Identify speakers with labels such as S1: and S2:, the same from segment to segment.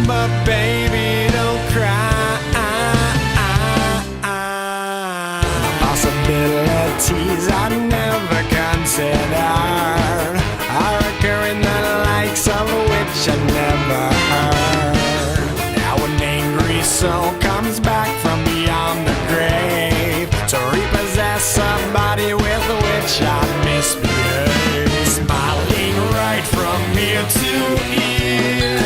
S1: but baby, don't cry. Possibilities I never considered are occurring, the likes of which I never heard. Now an angry soul comes back from beyond the grave to repossess a body with which I misbehaved. Smiling right from ear to ear,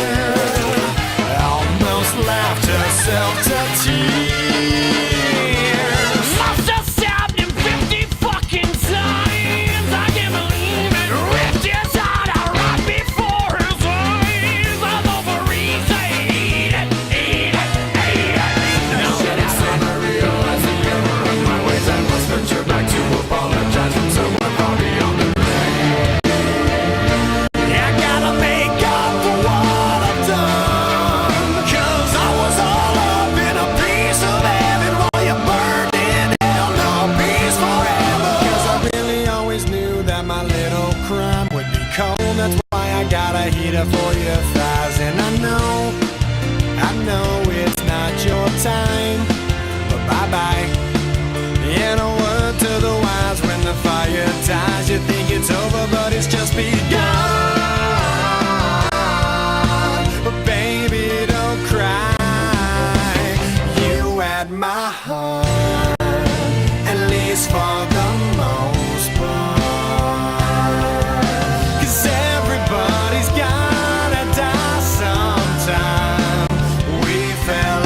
S1: almost laughed herself to tears.
S2: Must have stabbed him 50 fucking times. I can't believe it. Ripped his heart out right before his eyes. All over his head. Eat it. Now that I realize the error of my ways, I must venture back to apologize from someone far beyond the grave.
S1: I gotta make up for what I've done, 'cause I was all up in a piece of heaven while you burned in hell. No peace forever, 'cause I really always knew that my little crime would be cold. That's why I got a heater for your thighs. And I know it's not your time, but bye-bye. You know what?